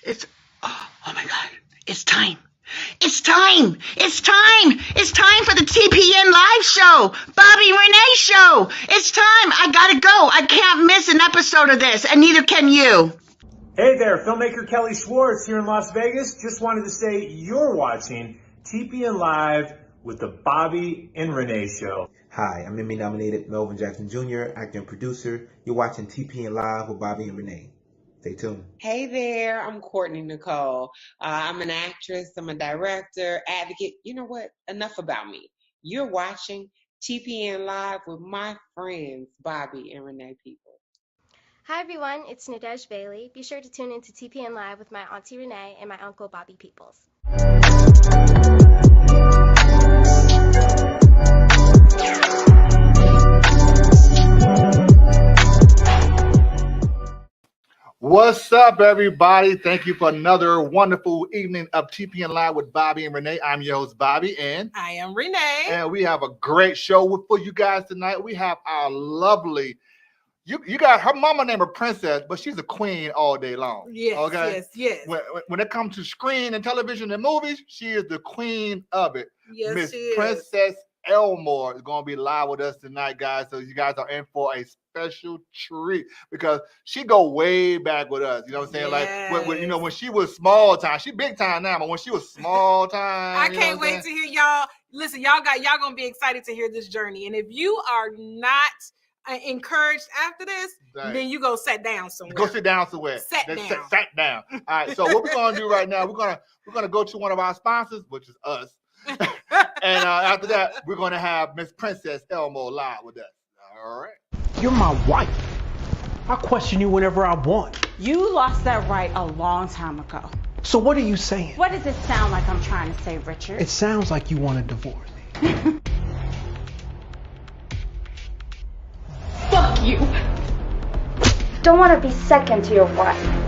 It's, oh my God, it's time. It's time! It's time! It's time for the TPN live show! Bobby Renee show! It's time! I gotta go! I can't miss an episode of this, and neither can you! Hey there, filmmaker Kelly Schwartz here in Las Vegas. Just wanted to say you're watching TPN Live with the Bobby and Renee show. Hi, I'm Emmy-nominated Melvin Jackson Jr., actor and producer. You're watching TPN Live with Bobby and Renee. Stay tuned. Hey there, I'm Courtney Nicole. I'm an actress, I'm a director, advocate. You know what? Enough about me. You're watching TPN Live with my friends, Bobby and Renee People. Hi everyone, it's Nadej Bailey. Be sure to tune into TPN Live with my auntie Renee and my uncle Bobby Peoples. What's up, everybody? Thank you for another wonderful evening of TPN Live with Bobby and Renee. I'm your host, Bobby, and I am Renee. And we have a great show for you guys tonight. We have our lovely, you got her mama named her Princess, but she's a queen all day long. Yes, okay? yes. When it comes to screen and television and movies, she is the queen of it. Yes, Miss she is. Princess Elmore is going to be live with us tonight, guys. So you guys are in for a special treat because she go way back with us. You know what I'm saying? Yes. Like when she was small time, she big time now, but when she was small time, I can't wait to hear y'all. Listen, y'all gonna be excited to hear this journey. And if you are not encouraged after this, then you go sit down somewhere. Go sit down somewhere. Sat down. All right. So what we're gonna do right now? We're gonna go to one of our sponsors, which is us. And after that, we're going to have Miss Princess Elmore live with us. All right. You're my wife. I'll question you whenever I want. You lost that right a long time ago. So what are you saying? What does it sound like I'm trying to say, Richard? It sounds like you want a divorce. Fuck you! Don't want to be second to your wife.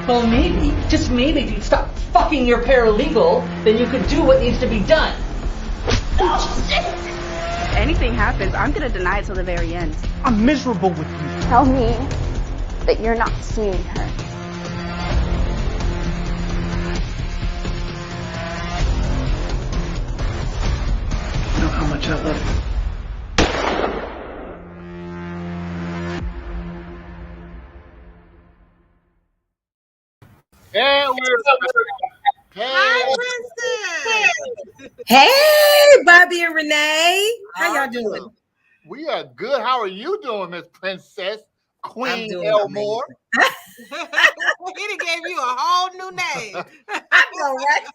Well maybe, just maybe, if you'd stop fucking your paralegal, then you could do what needs to be done. Oh, shit! If anything happens, I'm gonna deny it till the very end. I'm miserable with you. Tell me that you're not seeing her. You know how much I love you. And we're Hi, Princess. Hey, Bobby and Renee. How y'all doing? We are good. How are you doing, Miss Princess Queen Elmore? He done gave you a whole new name. I know, right?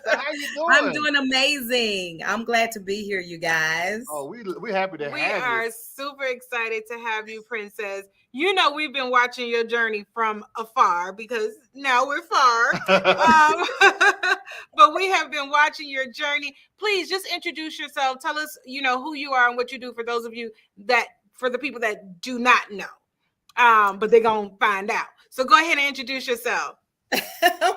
So how you doing? I'm doing amazing. I'm glad to be here, you guys. Oh, we're happy to have you. We are super excited to have you, Princess. You know, we've been watching your journey from afar because now we're far. But we have been watching your journey. Please just introduce yourself. Tell us, who you are and what you do for those of you for the people that do not know. But they're going to find out. So go ahead and introduce yourself.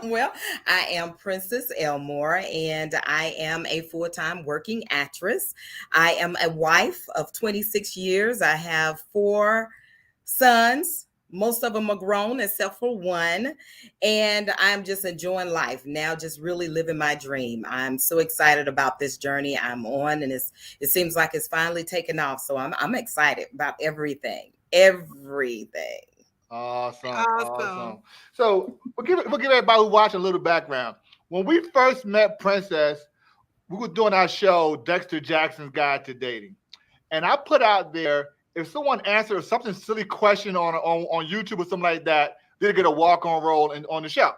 Well, I am Princess Elmore, and I am a full-time working actress. I am a wife of 26 years. I have 4 sons. Most of them are grown except for one. And I'm just enjoying life now, just really living my dream. I'm so excited about this journey I'm on, and it seems like it's finally taken off. So I'm excited about everything. Awesome. So we'll give everybody who's watching a little background. When we first met Princess, we were doing our show, Dexter Jackson's Guide to Dating. And I put out there, if someone answered something silly question on YouTube or something like that, they'd get a walk-on role on the show.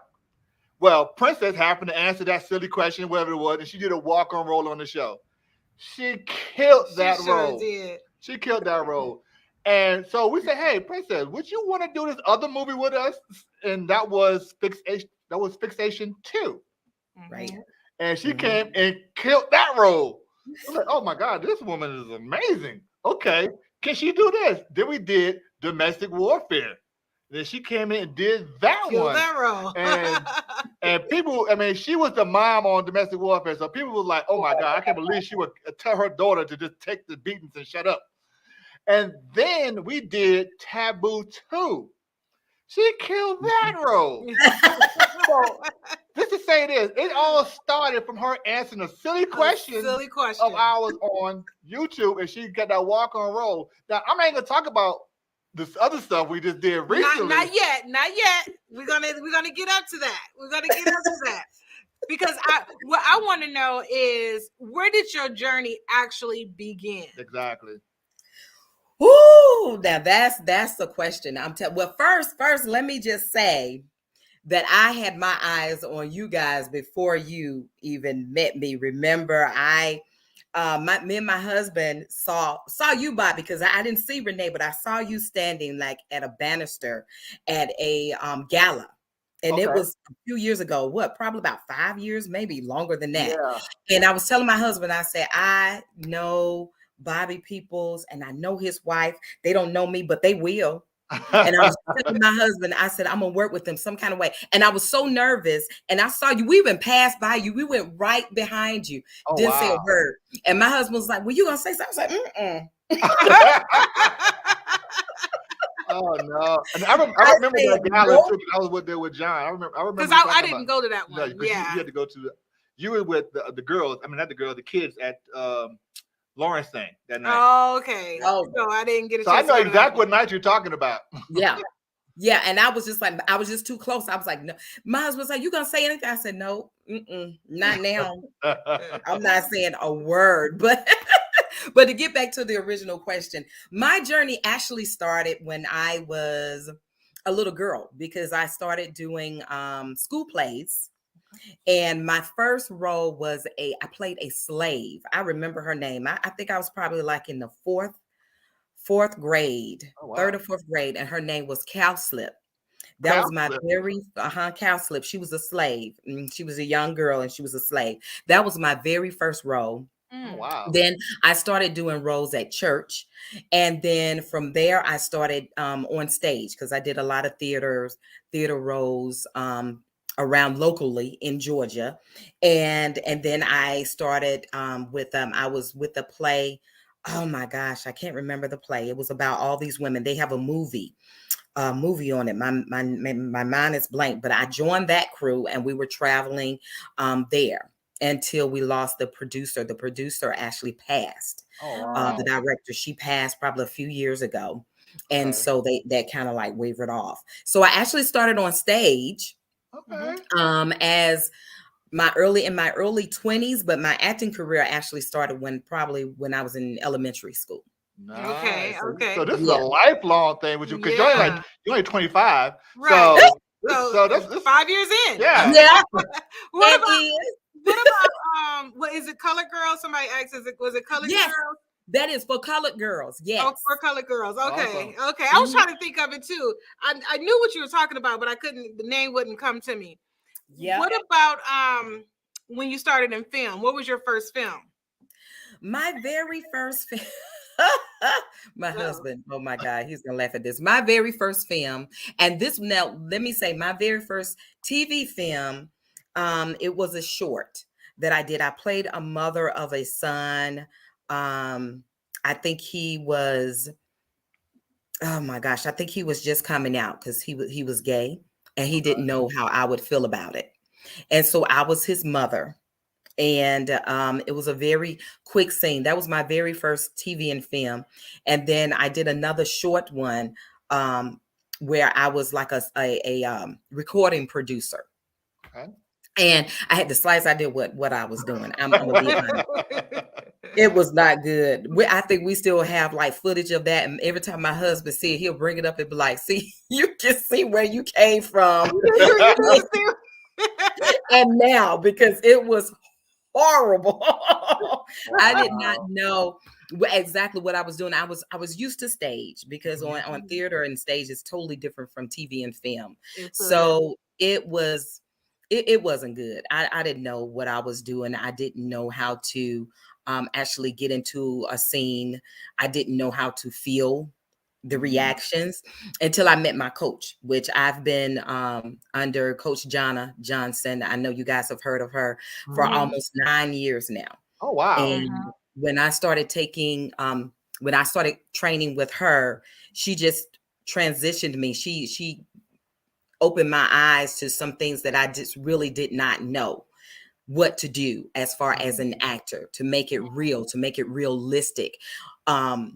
Well, Princess happened to answer that silly question, whatever it was, and she did a walk-on role on the show. She killed that role. She killed that role. And so we said, hey, Princess, would you want to do this other movie with us? And that was Fixation 2. Right. And she came and killed that role. I was like, oh my God, this woman is amazing. Okay, can she do this? Then we did Domestic Warfare. Then she came in and did that one. That role. And people, she was the mom on Domestic Warfare. So people were like, oh my God, I can't believe she would tell her daughter to just take the beatings and shut up. And then we did Taboo 2. She killed that role. So, just to say this, it all started from her answering a silly question of ours on YouTube, and she got that walk on roll. Now, I'm not even gonna talk about this other stuff we just did recently. Not yet. We're gonna get up to that. We're gonna get up to that. Because what I want to know is, where did your journey actually begin? Exactly. Ooh, now that's the question. Well, first, let me just say that I had my eyes on you guys before you even met me. Remember, me and my husband saw you, Bob, because I didn't see Renee, but I saw you standing like at a banister at a gala. And It was a few years ago, probably about 5 years, maybe longer than that. Yeah. And I was telling my husband, I said, I know Bobby Peoples and I know his wife. They don't know me, but they will. And I was telling my husband, I said, I'm going to work with them some kind of way. And I was so nervous. And I saw you. We even passed by you. We went right behind you. Didn't say a word. And my husband was like, well, you going to say something? I was like, Oh no! And I remember that gala too. I was there with John. I remember because I didn't go to that one. No, you had to go to you were with the girls. I mean, not the girls, the kids at Lawrence thing that night. Oh, okay. Oh, so I didn't get a chance. So I know exactly what night you're talking about. Yeah. Yeah, and I was just like, I was just too close. I was like, no. My husband was like, you gonna say anything? I said, no, not now. I'm not saying a word, but to get back to the original question, my journey actually started when I was a little girl, because I started doing school plays. And my first role was I played a slave. I remember her name. I think I was probably like in the fourth grade, third or fourth grade, and her name was Cowslip. That was my very Cowslip. She was a slave. She was a young girl and she was a slave. That was my very first role. Wow. Then I started doing roles at church. And then from there, I started on stage, because I did a lot of theater roles around locally in Georgia. And then I started I was with a play. Oh my gosh, I can't remember the play. It was about all these women. They have a movie on it. My mind is blank, but I joined that crew and we were traveling there until we lost the producer. The producer actually passed. Oh, wow. The director, she passed probably a few years ago. And so that kind of like wavered off. So I actually started on stage as my early 20s, but my acting career actually started when I was in elementary school. Nice. Okay. So this is a lifelong thing with you, because you're only 25. Right. So that's 5 years in. Yeah. Yeah. What about what is it, Colored Girls? Somebody asked, was it Colored Girls? That is for colored girls. Yes. Oh, for colored girls. Okay. Awesome. Okay. I was trying to think of it too. I knew what you were talking about, but the name wouldn't come to me. Yeah. What about when you started in film? What was your first film? My very first film. My husband, oh my God, he's gonna laugh at this. My very first film, and this, now let me say, my very first TV film, it was a short that I did. I played a mother of a son. I think he was, oh my gosh, I think he was just coming out, because he was gay and he didn't know how I would feel about it. And so I was his mother. And it was a very quick scene. That was my very first TV and film. And then I did another short one where I was like a recording producer. Okay. And I had the slides. I did what I was doing. I'm gonna be honest. It was not good. I think we still have like footage of that. And every time my husband see it, he'll bring it up and be like, see, you can see where you came from. And now, because it was horrible. I did not know exactly what I was doing. I was used to stage, because on theater and stage is totally different from TV and film. So it wasn't good. I didn't know what I was doing. I didn't know how to actually get into a scene. I didn't know how to feel the reactions until I met my coach, which I've been under Coach Jonna Johnson. I know you guys have heard of her for almost 9 years now. Oh, wow. And when I started training with her, she just transitioned me. She opened my eyes to some things that I just really did not know what to do as far as an actor, to make it real, to make it realistic.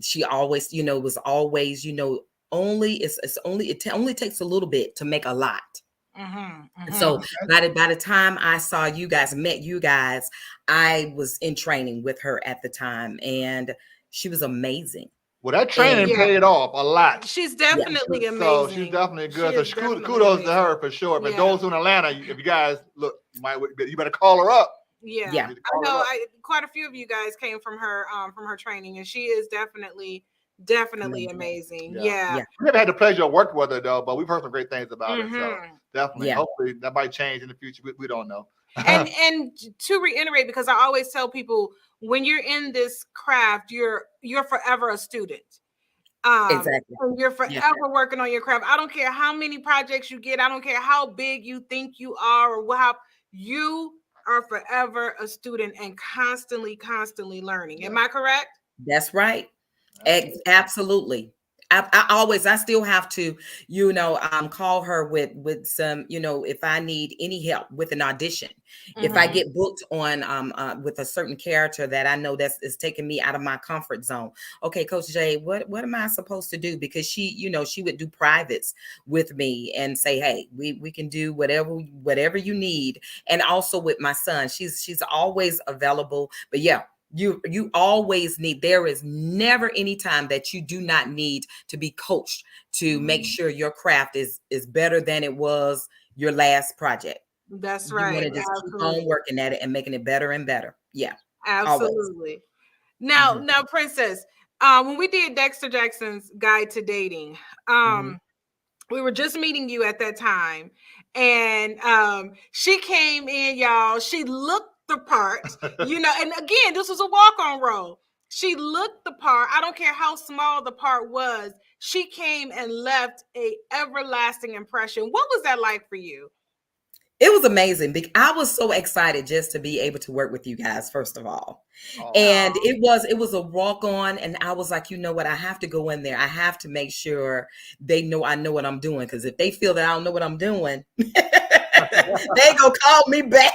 She always, was always, it only takes a little bit to make a lot. So by the time I saw you guys, met you guys, I was in training with her at the time, and she was amazing. Well, that training paid off a lot. She's definitely amazing. So she's definitely good. So kudos to her for sure. But those in Atlanta, if you guys look, you better call her up. Yeah. I know. Quite a few of you guys came from her training, and she is definitely amazing. Yeah. We never had the pleasure of working with her though, but we've heard some great things about her. So definitely, hopefully that might change in the future. We don't know. and to reiterate, because I always tell people, when you're in this craft, you're forever a student. Exactly. And you're forever working on your craft. I don't care how many projects you get. I don't care how big you think you are, or how you are forever a student and constantly learning. Am I correct? That's right. Absolutely. I still have to, call her with some, if I need any help with an audition, if I get booked on with a certain character that I know is taking me out of my comfort zone. Okay, Coach Jay, what am I supposed to do? Because she would do privates with me and say, hey, we can do whatever you need. And also with my son, she's always available. But yeah, you always need, there is never any time that you do not need to be coached to make sure your craft is better than it was your last project. That's right. You want to just keep on working at it and making it better and better. Yeah. Absolutely. Always. Now, Princess, when we did Dexter Jackson's Guide to Dating, we were just meeting you at that time, and she came in, y'all. She looked the part, and again, this was a walk-on role. She looked the part. I don't care how small the part was. She came and left a everlasting impression. What was that like for you? It was amazing. I was so excited just to be able to work with you guys, first of all. And it was a walk on, and I was like, you know what? I have to go in there. I have to make sure they know I know what I'm doing. Because if they feel that I don't know what I'm doing, they gonna call me back.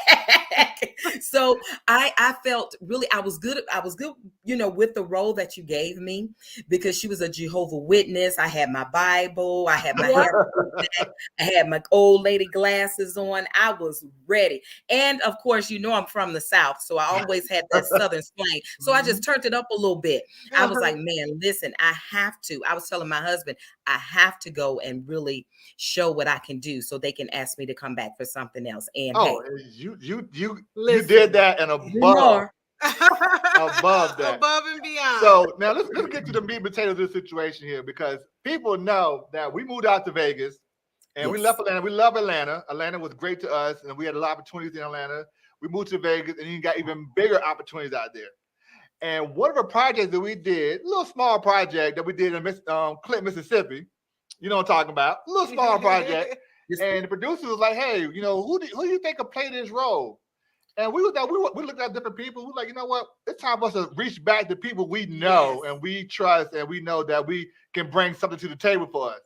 So I felt really, I was good, with the role that you gave me, because she was a Jehovah's Witness. I had my Bible, I had my hair, I had my old lady glasses on. I was ready. And of course, I'm from the South, so I always had that Southern slang. So I just turned it up a little bit. I was like, man, listen, I was telling my husband, I have to go and really show what I can do so they can ask me to come back for something else. And you did that and above that, above and beyond. So now let's get to the meat and potatoes of this situation here, because people know that we moved out to Vegas and we left Atlanta. We love Atlanta. Atlanta was great to us, and we had a lot of opportunities in Atlanta. We moved to Vegas, and you got even bigger opportunities out there. And one of the projects that we did, a little small project that we did in Clinton, Mississippi, you know what I'm talking about, a little small project. And the producer was like, hey, who do you think could play this role? And we looked at different people. We were like, you know what? It's time for us to reach back to people we know and we trust, and we know that we can bring something to the table for us.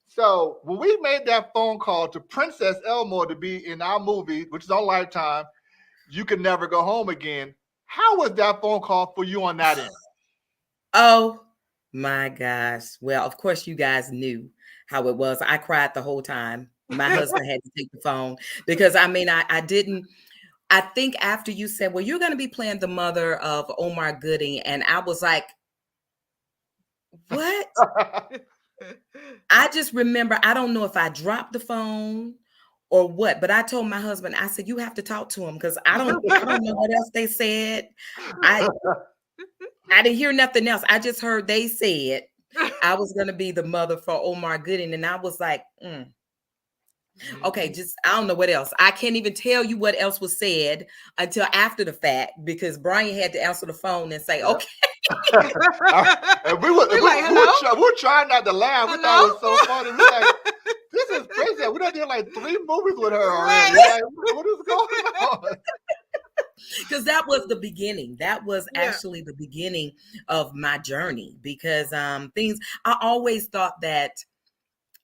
So when we made that phone call to Princess Elmore to be in our movie, which is on Lifetime, You Can Never Go Home Again, how was that phone call for you on that end? Oh my gosh. Well, of course you guys knew how it was. I cried the whole time. My husband had to take the phone because I didn't. I think after you said, well, you're going to be playing the mother of Omar Gooding. And I was like, what? I just remember, I don't know if I dropped the phone or what, but I told my husband, I said, you have to talk to him because I don't know what else they said. I didn't hear nothing else. I just heard they said I was going to be the mother for Omar Gooding. And I was like, okay, just, I don't know what else. I can't even tell you what else was said until after the fact, because Brian had to answer the phone and say, okay. And we were trying not to laugh. We thought it was so funny. We're like, this is crazy. We done did like 3 movies with her already. Like, what is going on? Because that was the beginning. That was actually the beginning of my journey, because I always thought that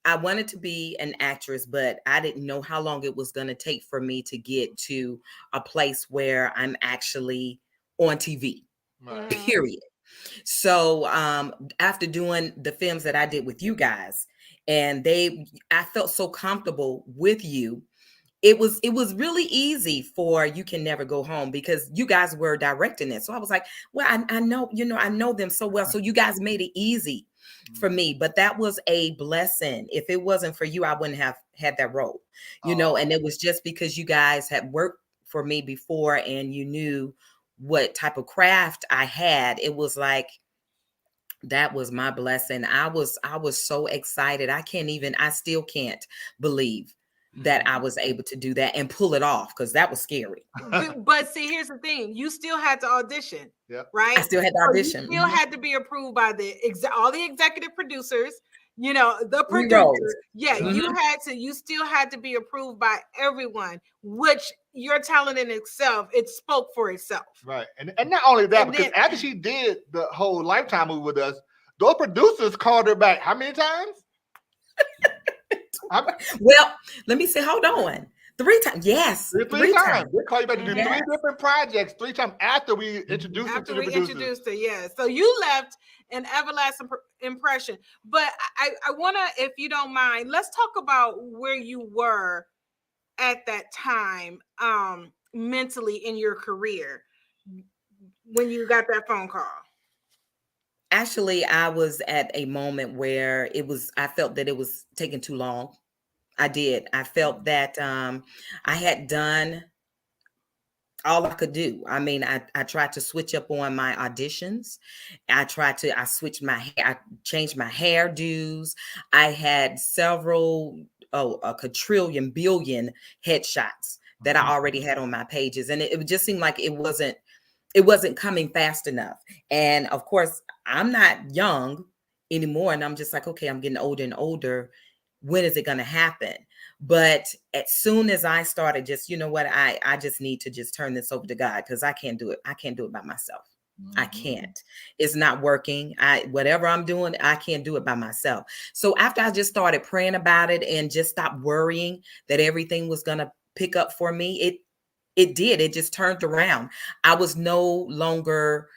I wanted to be an actress, but I didn't know how long it was going to take for me to get to a place where I'm actually on TV, period. So after doing the films that I did with you guys, and I felt so comfortable with you. It was really easy for You Can Never Go Home because you guys were directing it. So I was like, well, I know, I know them so well. So you guys made it easy for me. But that was a blessing. If it wasn't for you, I wouldn't have had that role, and it was just because you guys had worked for me before and you knew what type of craft I had. It was like, that was my blessing. I was so excited. I still can't believe that I was able to do that and pull it off, because that was scary. But see, here's the thing: you still had to audition, right? I still had to audition. You still had to be approved by all the executive producers. The producer. Yeah, you still had to be approved by everyone. Which your talent in itself, it spoke for itself. Right, and not only that, because after she did the whole Lifetime movie with us, those producers called her back how many times? Well, let me say, hold on. 3 times. Yes. Three times. They call you back to do 3 different projects 3 times after we introduced her to the producers. Introduced her, yeah. So you left an everlasting impression. But I want to, if you don't mind, let's talk about where you were at that time mentally in your career when you got that phone call. Actually, I was at a moment where I felt that it was taking too long. I did. I felt that I had done all I could do. I mean, I tried to switch up on my auditions. I switched my hair. I changed my hairdos. I had several, a quadrillion, billion headshots that I already had on my pages. And it just seemed like it wasn't coming fast enough. And of course, I'm not young anymore. And I'm just like, okay, I'm getting older and older. When is it going to happen? But as soon as I started, just, I just need to just turn this over to God, because I can't do it. I can't do it by myself. I can't. It's not working. Whatever I'm doing, I can't do it by myself. So after I just started praying about it and just stopped worrying that everything was going to pick up for me, it did. It just turned around. I was no longer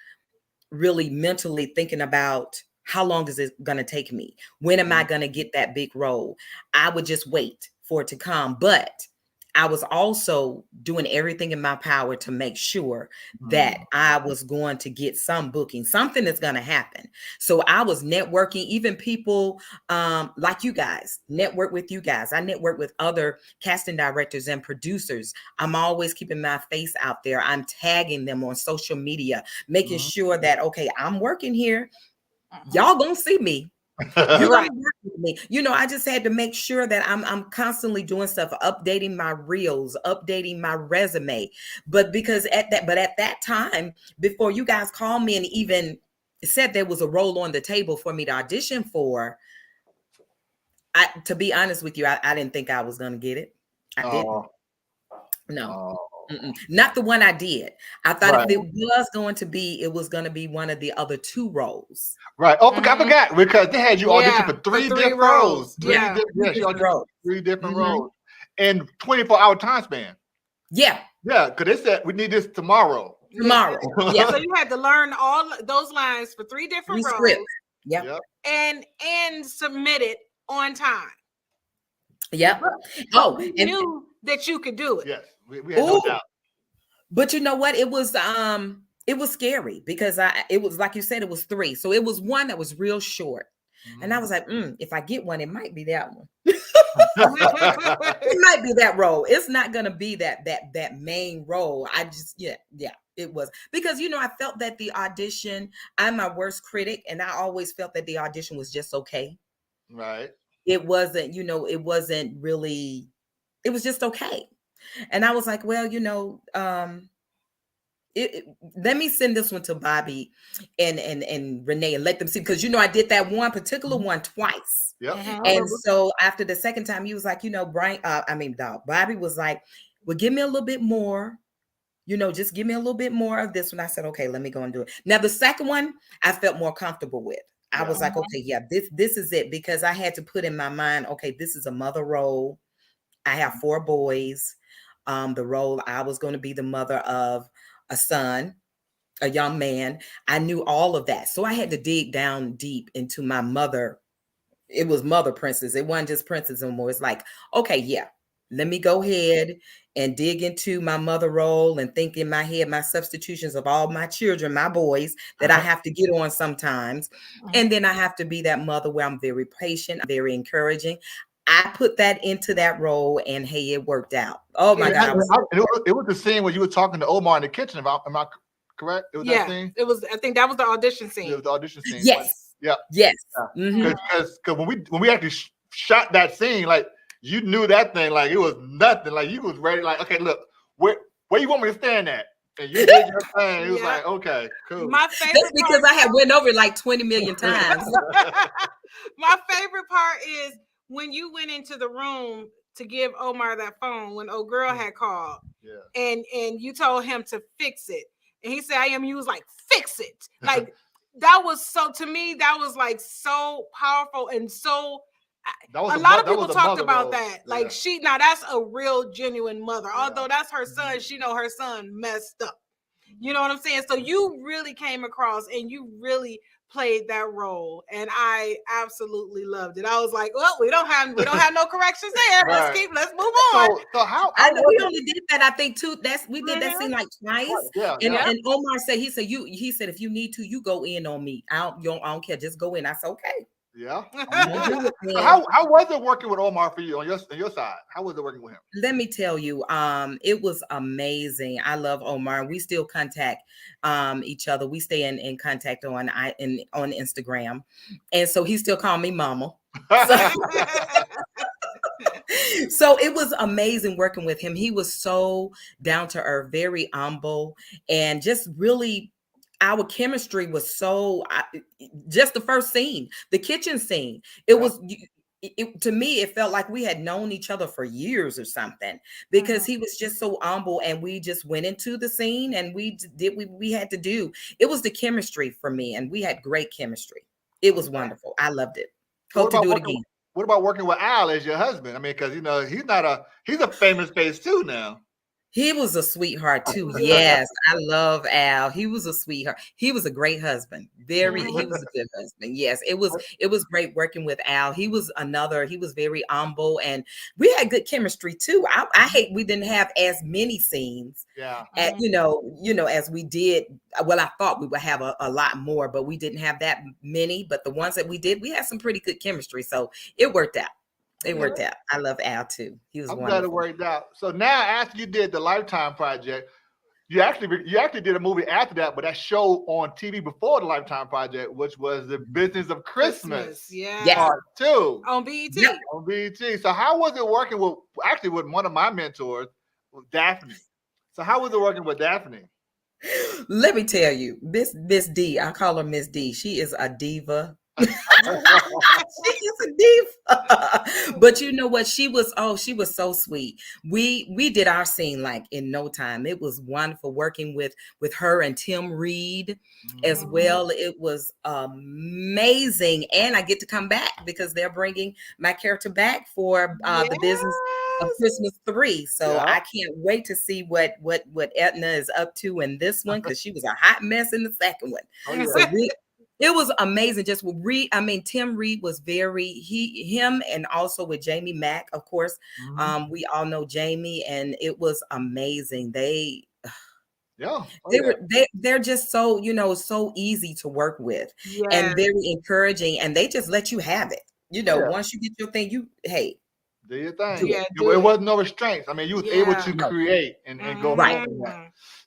really mentally thinking about how long is it going to take me? When am I going to get that big role? I would just wait for it to come. But I was also doing everything in my power to make sure that I was going to get some booking. Something is going to happen. So I was networking, even people like you guys, network with you guys. I network with other casting directors and producers. I'm always keeping my face out there. I'm tagging them on social media, making sure that, okay, I'm working here. Y'all gonna see me. You're gonna work with me. I just had to make sure that I'm constantly doing stuff, updating my reels, updating my resume. But at that time, before you guys called me and even said there was a role on the table for me to audition for, to be honest with you, I didn't think I was gonna get it. I didn't. No. Not the one I did. I thought if it was going to be, it was going to be one of the other 2 roles. Right. Oh, I forgot, because they had you audition for 3 different roles. 3 different roles in 24-hour time span. Yeah. Yeah, because they said we need this tomorrow. Yeah. So you had to learn all those lines for 3 different roles. Scripts. Yeah. And submit it on time. Yep. You knew that you could do it. Yes. We had no doubt. But you know what? It was scary because it was, like you said, it was 3. So it was one that was real short. And I was like, if I get one, it might be that one. It might be that role. It's not gonna be that main role. I just it was, because I felt that the audition, I'm my worst critic, and I always felt that the audition was just okay. Right. It wasn't, it wasn't really, it was just okay. And I was like, well, let me send this one to Bobby and Renee and let them see, because I did that one particular one twice. Yep. And so after the second time, he was like, Bobby was like, well, give me a little bit more, just give me a little bit more of this one. I said, okay, let me go and do it. Now the second one I felt more comfortable with. I was like, okay, yeah, this is it, because I had to put in my mind, okay, this is a mother role. I have 4 boys. The role, I was going to be the mother of a son, a young man. I knew all of that. So I had to dig down deep into my mother. It was Mother Princess. It wasn't just Princess Elmore. It's like, okay, yeah, let me go ahead and dig into my mother role and think in my head my substitutions of all my children, my boys that I have to get on sometimes. And then I have to be that mother where I'm very patient, very encouraging. I put that into that role, and hey, it worked out. Oh my God. It was the scene where you were talking to Omar in the kitchen. Am I correct? It was that scene? It was, I think that was the audition scene. It was the audition scene. Yes. Yeah. Yes. Because when we actually shot that scene, like, you knew that thing, like, it was nothing. Like, you was ready, like, okay, look, where you want me to stand at? And you did your thing. It was like, okay, cool. My favorite That's because I had went over it like 20 million times. My favorite part is when you went into the room to give Omar that phone when old girl had called, and you told him to fix it, and he said, "I am." You was like, "Fix it!" Like that was so, to me, that was like so powerful and so. A lot of people talked about that. Like, now that's a real genuine mother. Although that's her son, she know her son messed up. You know what I'm saying? So you really came across and you really played that role, and I absolutely loved it. I was like, well, we don't have no corrections there. Let's move on. So how I know we only did that, I think, too. We did that scene like twice. And Omar said, he said, if you need to, you go in on me. I don't care. Just go in. I said, okay. Yeah. So how was it working with Omar for you on your side? How was it working with him? Let me tell you, it was amazing. I love Omar. We still contact each other. We stay in contact on Instagram, and so he still called me mama. So it was amazing working with him. He was so down to earth, very humble, and just really. Our chemistry was so, just the first scene, the kitchen scene, it was, to me, it felt like we had known each other for years or something, because he was just so humble, and we just went into the scene and we did what we had to do. It was the chemistry for me, and we had great chemistry. It was wonderful. I loved it. Hope to do it again. What about working with Al as your husband? I mean, because, he's a famous face too now. He was a sweetheart too. Yes, I love Al. He was a sweetheart. He was a great husband. He was a good husband. Yes, it was great working with Al. He was very humble, and we had good chemistry too. I hate we didn't have as many scenes. As as we did. Well, I thought we would have a lot more, but we didn't have that many. But the ones that we did, we had some pretty good chemistry. So it worked out. It worked out. I love Al too. He was wonderful. Glad it worked out. So now, after you did the Lifetime project, you actually did a movie after that, but that show on TV before the Lifetime project, which was The Business of Christmas. Part 2 on BET. Yep. On BET. So how was it working with one of my mentors, Daphne? So how was it working with Daphne? Let me tell you, Miss D, I call her Miss D. She is a diva. She is a diva. But you know what? She was so sweet. We did our scene like in no time. It was wonderful working with her and Tim Reed as well. It was amazing. And I get to come back because they're bringing my character back for the Business of Christmas 3. So I can't wait to see what Edna is up to in this one, because she was a hot mess in the second one. So it was amazing. Just with Reed, Tim Reed was him, and also with Jamie Mack, of course. We all know Jamie, and it was amazing. They're just so, so easy to work with and very encouraging, and they just let you have it. Once you get your thing, do your thing. It wasn't no restraints. You was able to create and go right.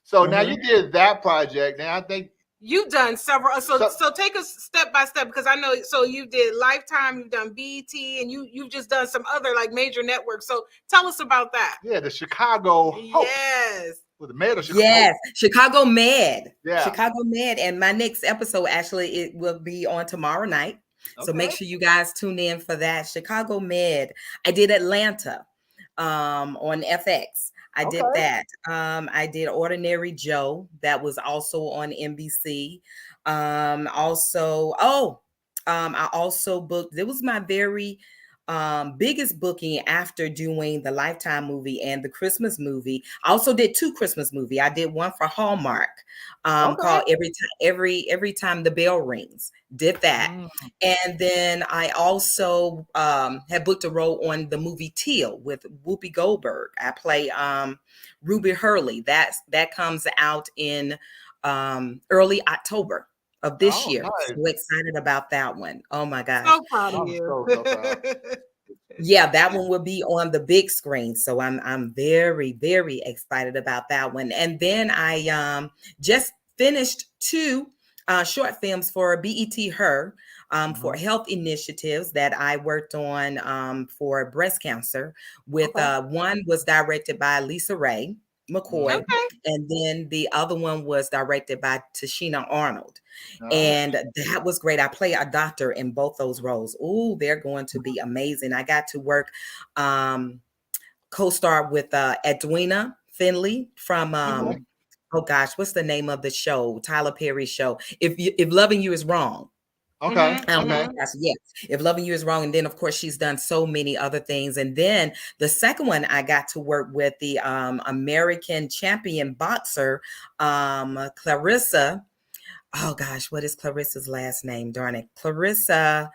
So now you did that project, and I think you've done several. So take us step by step, because I know. So you did Lifetime, you've done BET, and you've just done some other like major networks. So tell us about that. Yeah, the Chicago Hope. Yes. With the Med of Chicago. Yes, Chicago Med. Yeah. Chicago Med. And my next episode, actually, it will be on tomorrow night. Okay. So make sure you guys tune in for that. Chicago Med. I did Atlanta on FX. I did that. I did Ordinary Joe. That was also on NBC. I also booked, it was my very biggest booking after doing the Lifetime movie and the Christmas movie. I also did 2 Christmas movie. I did one for Hallmark called Every Time the Bell Rings. Did that. And then I also had booked a role on the movie Teal with Whoopi Goldberg. I play Ruby Hurley. That comes out in early October of this year. Nice. So excited about that one. Oh my gosh. So proud of you. So proud. Yeah, that one will be on the big screen. So I'm very, very excited about that one. And then I just finished 2 short films for BET Her for health initiatives that I worked on for breast cancer. With one was directed by Lisa Ray McCoy, and then the other one was directed by Tashina Arnold. And that was great. I play a doctor in both those roles. Oh, they're going to be amazing. I got to work co-star with Edwina Finley from oh gosh, what's the name of the show? Tyler Perry's show. If Loving You Is Wrong. Okay. Yes. If Loving You Is Wrong. And then of course she's done so many other things. And then the second one, I got to work with the American champion boxer, Clarissa. Oh gosh, what is Clarissa's last name? Darn it. Clarissa.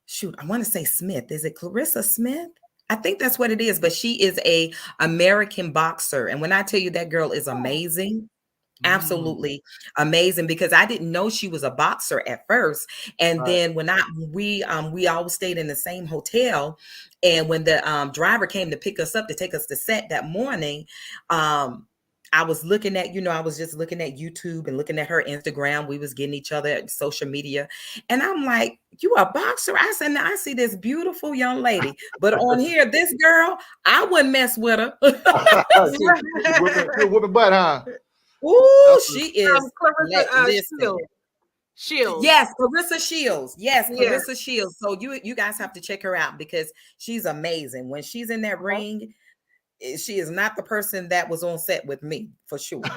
Shoot, I want to say Smith. Is it Clarissa Smith? I think that's what it is, but she is a American boxer. And when I tell you that girl is amazing, absolutely amazing, because I didn't know she was a boxer at first. And then when we all stayed in the same hotel, and when the driver came to pick us up to take us to set that morning, I was looking at, I was just looking at YouTube and looking at her Instagram. We was getting each other at social media. And I'm like, you a boxer? I said, now I see this beautiful young lady. But on here, this girl, I wouldn't mess with her. You're whooping butt, huh? Ooh, she is. Clarissa Shields. Yes, Clarissa Shields. Yes, Clarissa Shields. So you guys have to check her out because she's amazing. When she's in that ring, she is not the person that was on set with me, for sure. But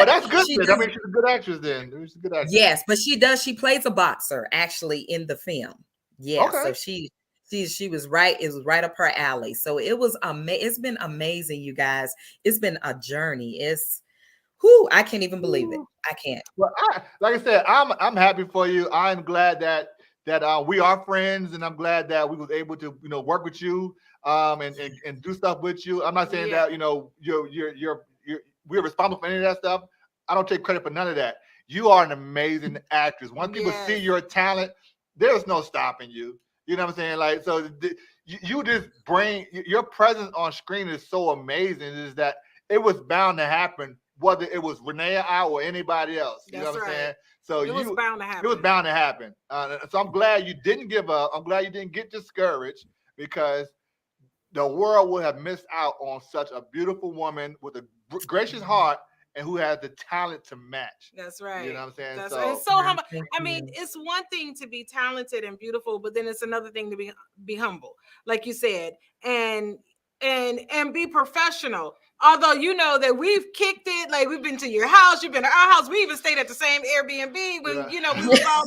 that's good. I mean, she's a good actress then. She's a good actress. Yes, but she plays a boxer actually in the film. Yeah, so she was right. It was right up her alley. So it was it's been amazing, you guys. It's been a journey. I can't even believe it. I can't. Well, like I said, I'm happy for you. I'm glad that we are friends, and I'm glad that we was able to work with you and do stuff with you. I'm not saying that we're responsible for any of that stuff. I don't take credit for none of that. You are an amazing actress. Once people see your talent, there's no stopping you. You know what I'm saying? Like, so you just bring your presence on screen is so amazing. Is that it was bound to happen, whether it was Renee or anybody else. You know what I'm saying? So it was bound to happen. It was bound to happen. So I'm glad you didn't give up. I'm glad you didn't get discouraged, because the world would have missed out on such a beautiful woman with a gracious heart and who has the talent to match. That's right. You know what I'm saying? That's right. It's so humble. I mean, it's one thing to be talented and beautiful, but then it's another thing to be humble, like you said, and be professional. Although you know that we've kicked it, like we've been to your house, you've been to our house, we even stayed at the same Airbnb when we was all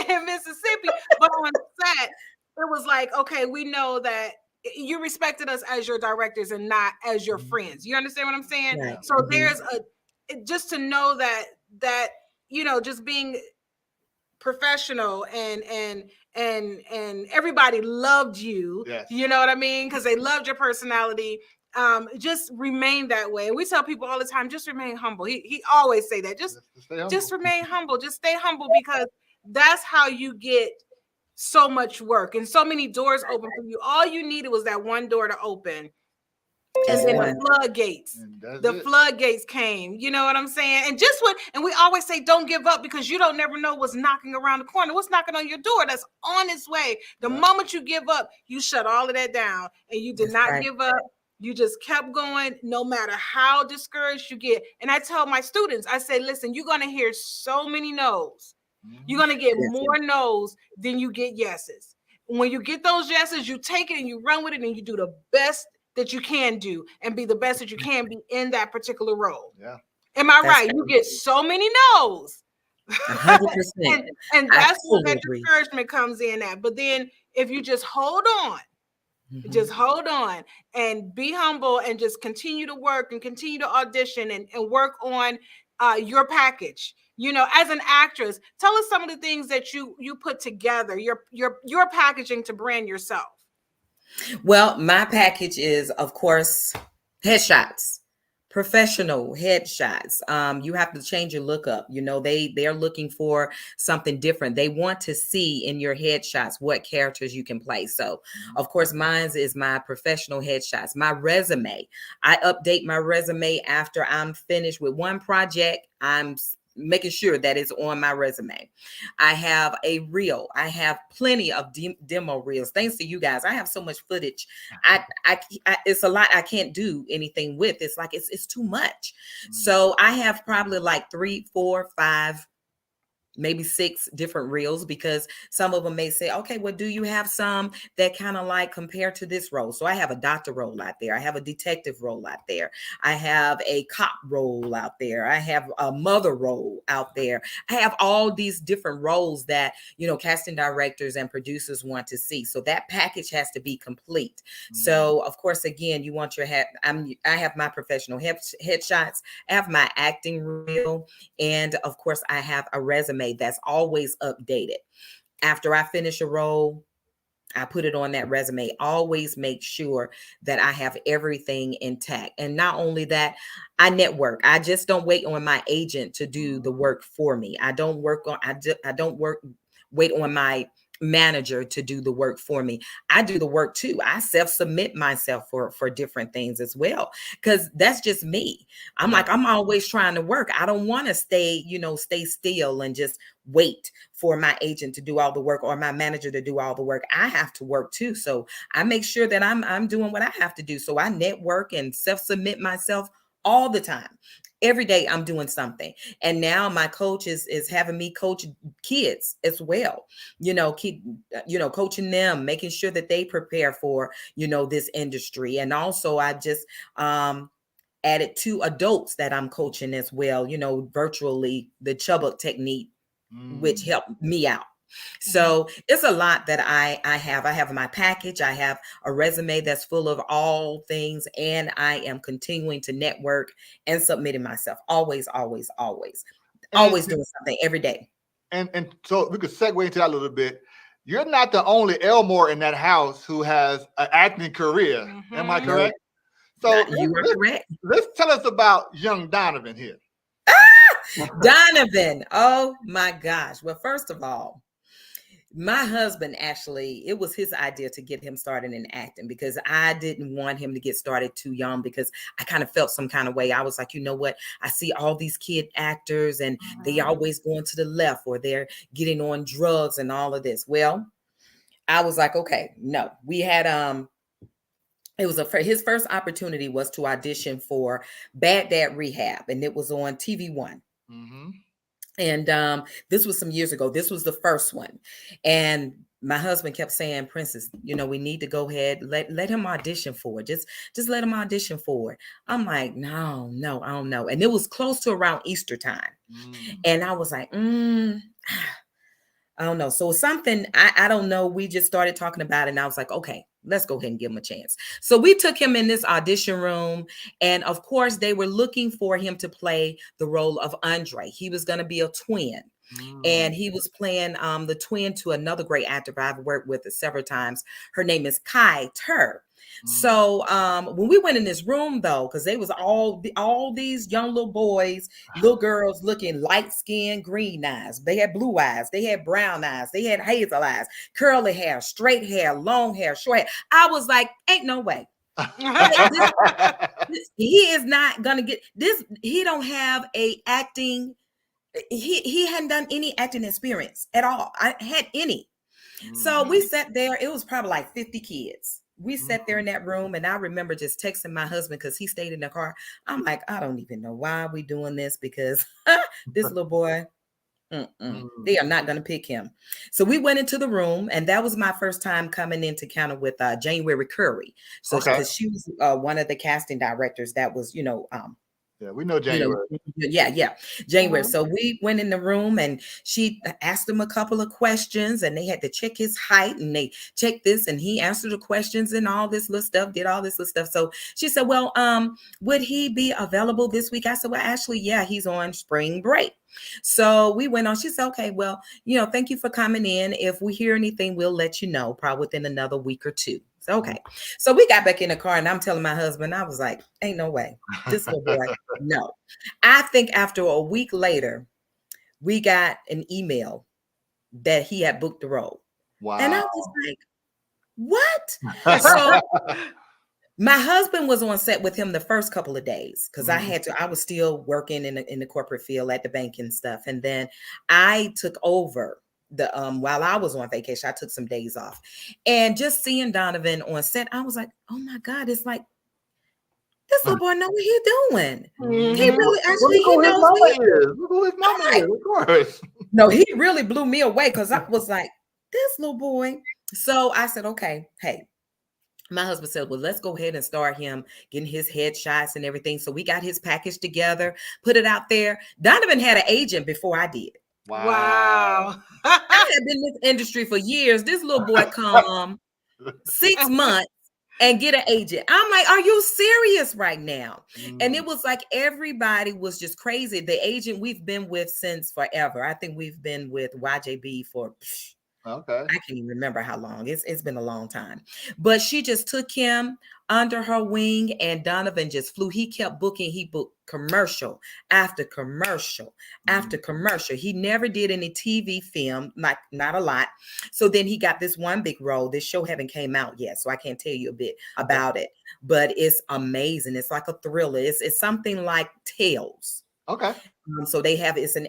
in Mississippi. But on set, it was like, okay, we know that you respected us as your directors and not as your friends. You understand what I'm saying? Right. So there's just to know that just being professional and everybody loved you. Yes. You know what I mean? Because they loved your personality. Just remain that way. And we tell people all the time, just remain humble. He always say that. Just remain humble. Just stay humble, because that's how you get so much work and so many doors open for you. All you needed was that one door to open. And then the floodgates came. You know what I'm saying? And we always say, don't give up, because you don't never know what's knocking around the corner, what's knocking on your door that's on its way. The moment you give up, you shut all of that down, and you did not give up. You just kept going, no matter how discouraged you get. And I tell my students, I say, listen, you're going to hear so many no's. You're going to get more no's than you get yeses. When you get those yeses, you take it and you run with it, and you do the best that you can do and be the best that you can be in that particular role. Yeah. Am I right? You get so many no's. 100%. And that's where that discouragement comes in at. But then if you just hold on, just hold on and be humble and just continue to work and continue to audition and work on your package. You know, as an actress, tell us some of the things that you put together, your packaging to brand yourself. Well, my package is, of course, headshots, professional headshots. You have to change your look up. You know, they're looking for something different. They want to see in your headshots what characters you can play. So, of course, mine is my professional headshots. My resume, I update my resume after I'm finished with one project. I'm making sure that it's on my resume. I have a reel. I have plenty of demo reels. Thanks to you guys, I have so much footage. I it's a lot I can't do anything with. It's like it's too much. So I have probably like 3, 4, 5, maybe 6 different reels, because some of them may say, okay, well, do you have some that kind of like compare to this role? So I have a doctor role out there. I have a detective role out there. I have a cop role out there. I have a mother role out there. I have all these different roles that, you know, casting directors and producers want to see. So that package has to be complete. So of course, again, you want your I have my professional headshots. I have my acting reel. And of course, I have a resume that's always updated. After I finish a role, I put it on that resume. Always make sure that I have everything intact. And not only that, I network. I just don't wait on my agent to do the work for me. I don't wait on my manager to do the work for me. I do the work too. I self-submit myself for different things as well, because that's just me. I'm like, I'm always trying to work. I don't want to stay still and just wait for my agent to do all the work or my manager to do all the work. I have to work too. So I make sure that I'm doing what I have to do. So I network and self-submit myself all the time. Every day I'm doing something. And now my coach is having me coach kids as well. You know, keep, coaching them, making sure that they prepare for, this industry. And also I just added 2 adults that I'm coaching as well, virtually, the Chubbuck technique, which helped me out. So it's a lot that I have. I have my package. I have a resume that's full of all things, and I am continuing to network and submitting myself. Always doing something every day. And so we could segue into that a little bit. You're not the only Elmore in that house who has an acting career. Am I correct? So you are correct. Let's tell us about young Donovan here. Donovan. Oh my gosh. Well, first of all, my husband, actually, it was his idea to get him started in acting, because I didn't want him to get started too young, because I kind of felt some kind of way. I was like, you know what? I see all these kid actors and they always going to the left, or they're getting on drugs and all of this. Well, I was like, okay, no. We had his first opportunity was to audition for Bad Dad Rehab, and it was on TV One. And this was some years ago. This was the first one. And my husband kept saying, Princess, we need to go ahead, let him audition for it. Just let him audition for it. I'm like, no, I don't know. And it was close to around Easter time. And I was like, I don't know. So something, I don't know. We just started talking about it, and I was like, okay, let's go ahead and give him a chance. So we took him in this audition room, and of course they were looking for him to play the role of Andre. He was going to be a twin. And he was playing the twin to another great actor I've worked with several times. Her name is Kai Tur. So when we went in this room, though, because they was all these young little boys, little girls looking light skin, green eyes. They had blue eyes. They had brown eyes. They had hazel eyes, curly hair, straight hair, long hair, short hair. I was like, ain't no way. He is not going to get this. He don't have a acting. He hadn't done any acting experience at all. I had any. So we sat there. It was probably like 50 kids. We sat there in that room, and I remember just texting my husband, because he stayed in the car. I'm like, I don't even know why we doing this, because this little boy, they are not going to pick him. So we went into the room, and that was my first time coming into counter with January Curry. So because she was one of the casting directors that was, Yeah, we know January. January. So we went in the room and she asked him a couple of questions and they had to check his height and they checked this and he answered the questions and all this little stuff, did all this little stuff. So she said, well, would he be available this week? I said, well, actually, yeah, he's on spring break. So we went on. She said, okay, well, thank you for coming in. If we hear anything, we'll let you know, probably within another week or two. So, okay. So we got back in the car and I'm telling my husband, I was like, ain't no way. This little boy, no. I think after a week later, we got an email that he had booked the role. Wow. And I was like, what? So my husband was on set with him the first couple of days because I was still working in the corporate field at the bank and stuff. And then I took over while I was on vacation. I took some days off and just seeing Donovan on set, I was like, oh my God, it's like, this little boy know what he's doing. He really actually he knows what he is. Look who his mama is, of course. No, he really blew me away because I was like, this little boy. So I said, okay, hey. My husband said, well, let's go ahead and start him getting his headshots and everything. So we got his package together, put it out there. Donovan had an agent before I did. Wow. I had been in this industry for years. This little boy come 6 months and get an agent. I'm like, are you serious right now? And it was like everybody was just crazy. The agent we've been with since forever. I think we've been with YJB for okay. I can't even remember how long. It's been a long time. But she just took him under her wing and Donovan just flew. He kept booking. He booked commercial after commercial after commercial. He never did any TV film, like not a lot. So then he got this one big role. This show haven't came out yet, so I can't tell you a bit about it. But it's amazing. It's like a thriller. It's something like Tales. Okay. So they have it's a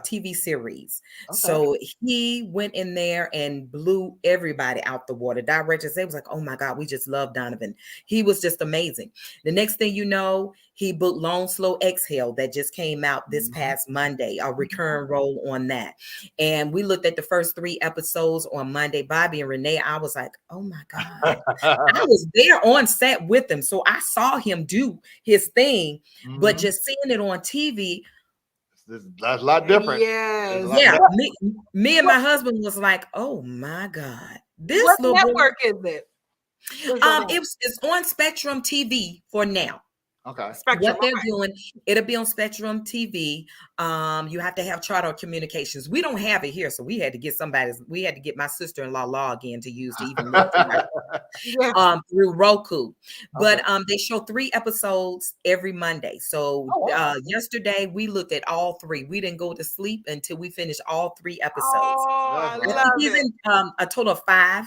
TV series. Okay. So he went in there and blew everybody out the water. Directors, they was like, oh my God, we just love Donovan. He was just amazing. The next thing you know, he booked Long Slow Exhale that just came out this past Monday, a recurring role on that. And we looked at the first 3 episodes on Monday. Bobby and Renee, I was like, oh my God. I was there on set with him. So I saw him do his thing, but just seeing it on TV, that's a lot different. Yeah. Me and my husband was like, oh my God. What network is it? It's on Spectrum TV for now. Okay. Spectrum, what they're doing, it'll be on Spectrum TV. You have to have Charter Communications. We don't have it here, so we had to get my sister-in-law login to use to even look through Roku. But they show 3 episodes every Monday. So yesterday we looked at all 3. We didn't go to sleep until we finished all 3 episodes. I love he's it. in a total of 5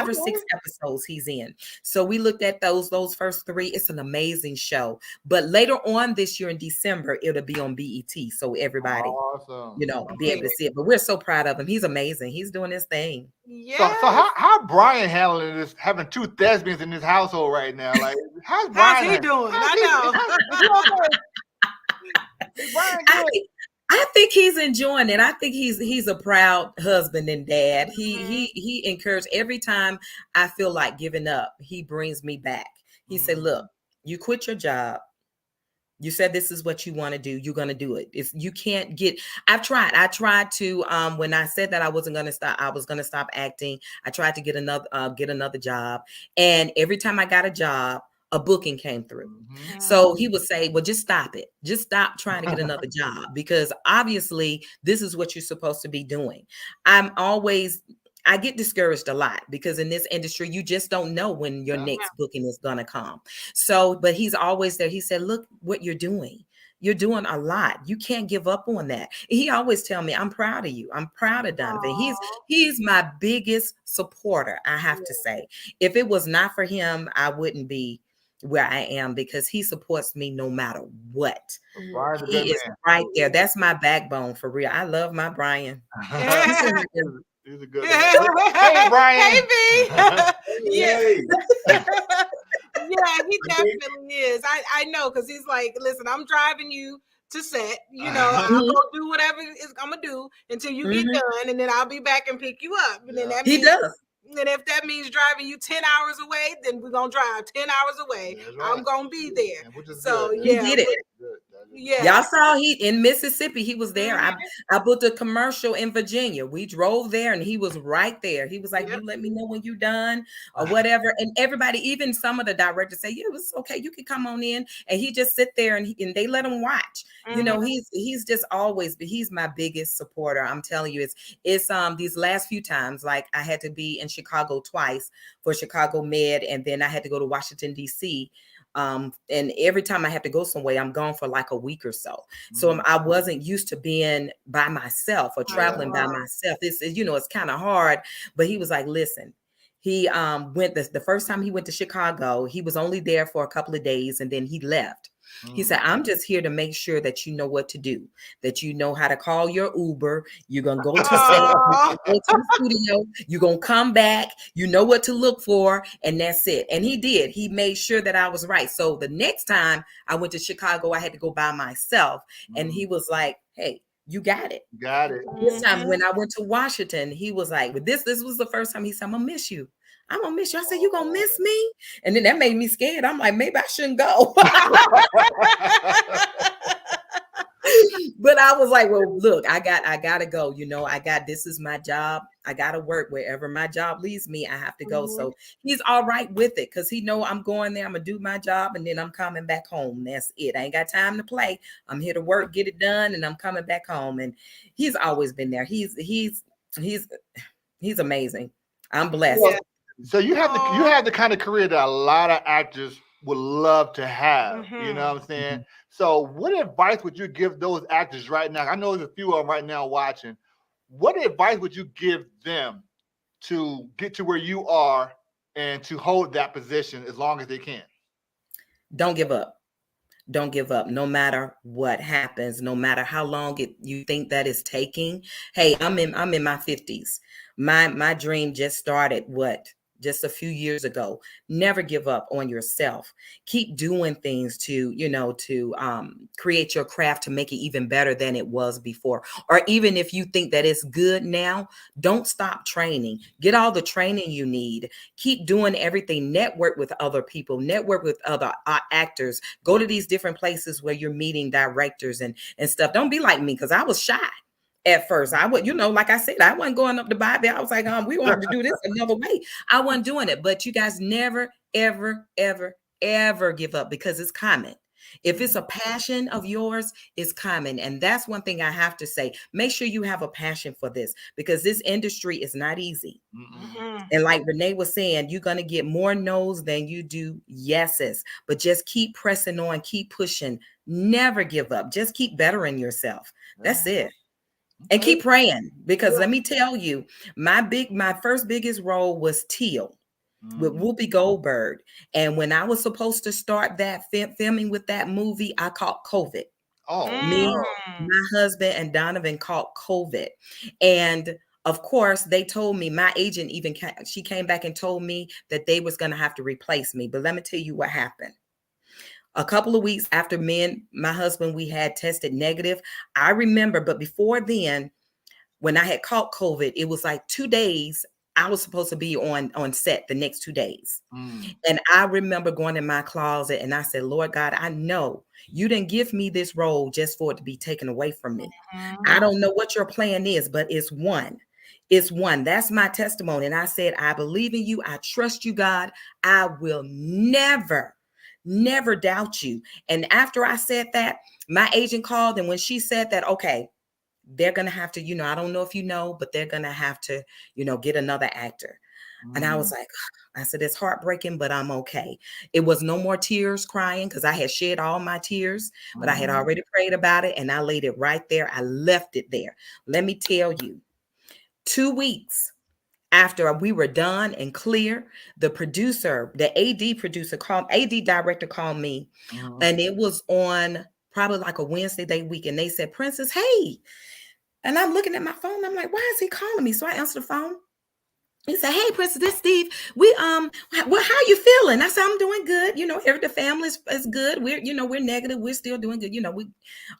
or 6 episodes he's in. So we looked at those first 3. It's an amazing show. But later on this year in December, it'll be on BET. So everybody, be able to see it. But we're so proud of him. He's amazing. He's doing his thing. Yeah. So how Brian handling this, having 2 thespians in his household right now? Like, how's Brian doing? I know. I think he's enjoying it. I think he's a proud husband and dad. He encouraged every time I feel like giving up, he brings me back. He said, look, you quit your job. You said this is what you want to do. You're going to do it. If you can't I tried to, when I said that I was going to stop acting. I tried to get another job. And every time I got a job, a booking came through. So he would say, well, just stop it. Just stop trying to get another job because obviously this is what you're supposed to be doing. I get discouraged a lot because in this industry, you just don't know when your next booking is going to come. So, but he's always there. He said, look what you're doing. You're doing a lot. You can't give up on that. He always tell me, I'm proud of you. I'm proud of Donovan. He's my biggest supporter, I have to say. If it was not for him, I wouldn't be where I am because he supports me no matter what. He is right there. That's my backbone for real. I love my Brian. He's a good Hey, Brian. Hey, B. Yeah. Yeah, he definitely is. I know because he's like, listen, I'm driving you to set. I'll go do whatever I'm going to do until you get done, and then I'll be back and pick you up. And then that means, he does. And if that means driving you 10 hours away, then we're going to drive 10 hours away. Right. I'm going to be there. So, yeah. He did it. Y'all saw he in Mississippi. He was there. I booked a commercial in Virginia. We drove there and he was right there. He was like, you let me know when you're done or whatever. And everybody, even some of the directors say, yeah, it was okay. You can come on in. And he just sit there and they let him watch. You know, he's just always, but he's my biggest supporter. I'm telling you, it's these last few times, like I had to be in Chicago twice for Chicago Med. And then I had to go to Washington, D.C. And every time I have to go somewhere, I'm gone for like a week or so. So I wasn't used to being by myself or traveling by myself. It's kind of hard, but he was like, listen, he went the first time he went to Chicago, he was only there for a couple of days and then he left. He said, I'm just here to make sure that you know what to do, that you know how to call your Uber. You're going to go to set, go to the studio. You're going to come back. You know what to look for. And that's it. And he did. He made sure that I was right. So the next time I went to Chicago, I had to go by myself. And he was like, hey, you got it. Got it. This time when I went to Washington, he was like, but this was the first time he said, I'm going to miss you. I'm gonna miss you. I said, you gonna miss me? And then that made me scared. I'm like, maybe I shouldn't go. But I was like, well, look, I gotta go. This is my job. I gotta work wherever my job leads me. I have to go. So he's all right with it because he know I'm going there. I'm gonna do my job and then I'm coming back home. That's it. I ain't got time to play. I'm here to work, get it done, and I'm coming back home. And he's always been there. He's amazing. I'm blessed. Well, so you have the kind of career that a lot of actors would love to have. You know what I'm saying? So what advice would you give those actors right now? I know there's a few of them right now watching. What advice would you give them to get to where you are and to hold that position as long as they can? Don't give up. Don't give up. No matter what happens, no matter how long you think that is taking. Hey, I'm in my 50s. My dream just started just a few years ago. Never give up on yourself. Keep doing things to create your craft to make it even better than it was before. Or even if you think that it's good now, don't stop training. Get all the training you need. Keep doing everything. Network with other people. Network with other actors. Go to these different places where you're meeting directors and stuff. Don't be like me because I was shy. At first, I would, like I said, I wasn't going up to Bobby. I was like, we want to do this another way. I wasn't doing it. But you guys never, ever, ever, ever give up because it's coming. If it's a passion of yours, it's coming. And that's one thing I have to say. Make sure you have a passion for this because this industry is not easy. And like Renee was saying, you're going to get more no's than you do yeses. But just keep pressing on, keep pushing. Never give up. Just keep bettering yourself. That's it. And keep praying because let me tell you, my first biggest role was Teal with Whoopi Goldberg. And when I was supposed to start that filming with that movie, I caught COVID. Me, my husband, and Donovan caught COVID. And of course, they told me, my agent she came back and told me that they was going to have to replace me. But let me tell you what happened. A couple of weeks after me and my husband, we had tested negative. I remember, but before then, when I had caught COVID, it was like 2 days. I was supposed to be on set the next 2 days. And I remember going in my closet and I said, Lord God, I know you didn't give me this role just for it to be taken away from me. I don't know what your plan is, but it's one. It's one. That's my testimony. And I said, I believe in you. I trust you, God. I will never doubt you. And after I said that, my agent called. And when she said that, okay, they're going to have to, I don't know if you know, but they're going to have to, get another actor. And I was like, I said, it's heartbreaking, but I'm okay. It was no more tears crying because I had shed all my tears, but I had already prayed about it and I laid it right there. I left it there. Let me tell you, 2 weeks after we were done and clear, the AD director called me, and it was on probably like a Wednesday day week. And they said, Princess, hey. And I'm looking at my phone. I'm like, why is he calling me? So I answered the phone. He said, hey, Princess, this is Steve. Well, how you feeling? I said, I'm doing good. The family is good. We're negative. We're still doing good.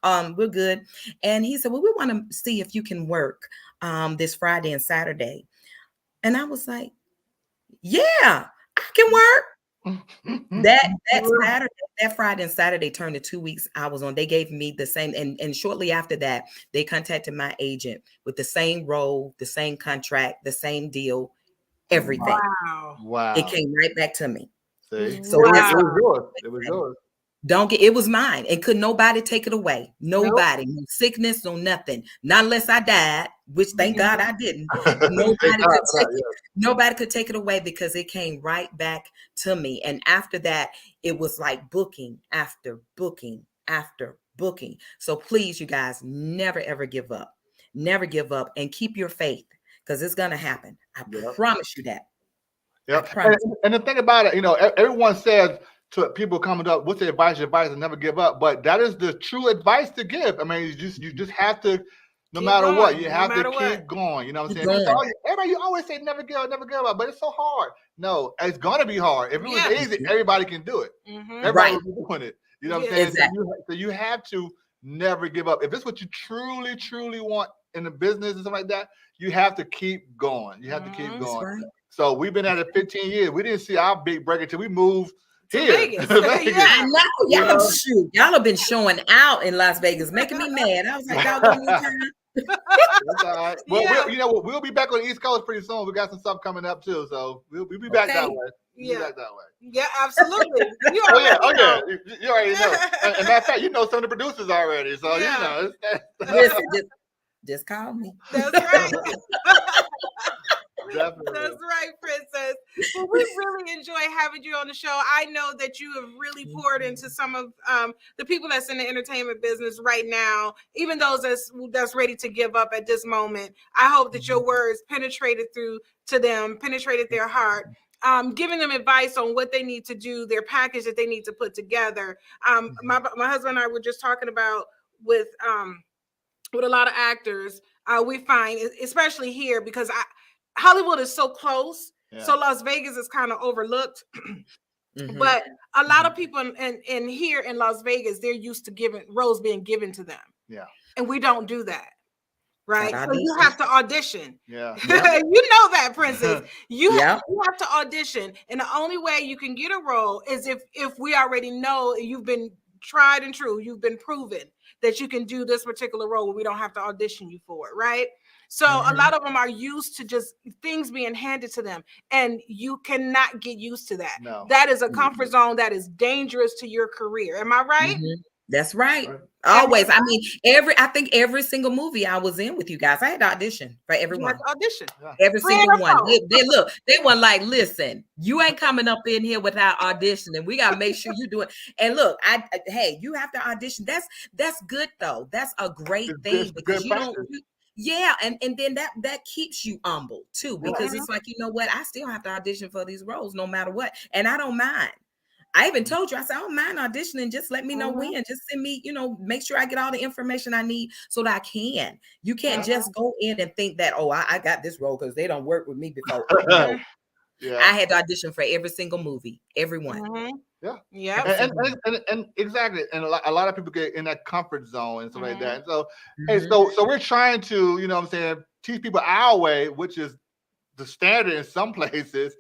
We're good. And he said, well, we want to see if you can work this Friday and Saturday. And I was like, yeah, I can work. That Saturday, that Friday and Saturday turned to 2 weeks I was on. They gave me the same, and shortly after that, they contacted my agent with the same role, the same contract, the same deal, everything. Wow. It came right back to me. See? So it was yours. It was yours. It was mine, and could nobody take it away. Nobody, no sickness, no nothing. Not unless I died, which thank God I didn't. Nobody could take it away because it came right back to me. And after that, it was like booking after booking after booking. So please, you guys, never ever give up. Never give up, and keep your faith, because it's gonna happen. I promise you that. Yeah. And the thing about it, you know, everyone says to people coming up, what's the advice? Your advice is never give up. But that is the true advice to give. I mean, you just have to, no matter what, you have to keep going. You know what I'm saying? Everybody, you always say never give up, but it's so hard. No, it's gonna be hard. If it was easy, everybody can do it. Everybody would be doing it. You know what I'm saying? Exactly. So you have to never give up. If it's what you truly, truly want in the business and stuff like that, you have to keep going. You have to keep going. Right. So we've been at it 15 years. We didn't see our big break until we moved to here. Vegas. I know. Y'all have been showing out in Las Vegas, making me mad. I was like, y'all giving me time. That's all right. Well, we'll be back on the East Coast pretty soon. We got some stuff coming up too, so we'll be back that way. Yeah. Back that way. Yeah, absolutely. You oh yeah. You already know. And matter of fact, you know some of the producers already, so you know. Listen, just call me. That's right. Definitely. That's right, Princess. Well, we really enjoy having you on the show. I know that you have really poured into some of the people that's in the entertainment business right now, even those that's ready to give up at this moment. I hope that your words penetrated through to them, penetrated their heart. Giving them advice on what they need to do, their package that they need to put together. My husband and I were just talking about with a lot of actors, we find, especially here, because Hollywood is so close, so Las Vegas is kind of overlooked. But a lot of people in here in Las Vegas, they're used to roles being given to them. Yeah, and we don't do that. Right. So you audition. have to audition. Yeah. You know that, Princess. You have to audition. And the only way you can get a role is if we already know you've been tried and true, you've been proven that you can do this particular role where we don't have to audition you for it, right? So a lot of them are used to just things being handed to them, and you cannot get used to that. No. That is a comfort zone that is dangerous to your career. Am I right? That's right. Always. I mean, I think every single movie I was in with you guys, I had to audition for everyone. Audition. Every single one. They weren't like, listen, you ain't coming up in here without auditioning. We got to make sure you do it. And look, hey, you have to audition. That's good though. That's a great thing because you don't. And then that keeps you humble too, because it's like, you know what, I still have to audition for these roles no matter what, and I don't mind. I even told you, I said, I don't mind auditioning. Just let me know when. Just send me, make sure I get all the information I need so that I can. You can't just go in and think that, oh, I got this role because they don't work with me before. I had to audition for every single movie, everyone. Yeah. And exactly. And a lot of people get in that comfort zone and stuff like that. And so we're trying to, teach people our way, which is the standard in some places.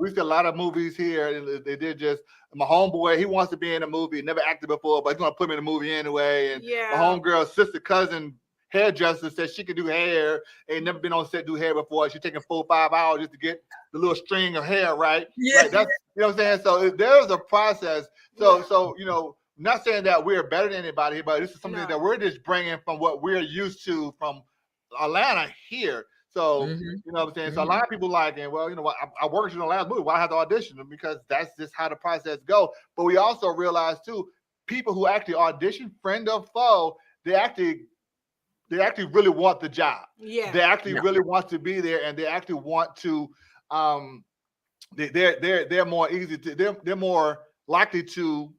We see a lot of movies here, and they did just my homeboy, he wants to be in a movie, never acted before, but he's gonna put me in a movie anyway. And my homegirl's sister cousin hairdresser says she can do hair, ain't never been on set do hair before. She's taking 4 or 5 hours just to get the little string of hair right. Like that's, you know what I'm saying? So there's a process. So not saying that we're better than anybody, but this is something that we're just bringing from what we're used to from Atlanta here. So, you know what I'm saying? So a lot of people like, well, you know what, I worked in the last movie. Why I have to audition? Because that's just how the process go. But we also realize too, people who actually audition, friend or foe, they actually really want the job. Yeah. They actually really want to be there, and they actually want to, they're more easy to, they're more likely to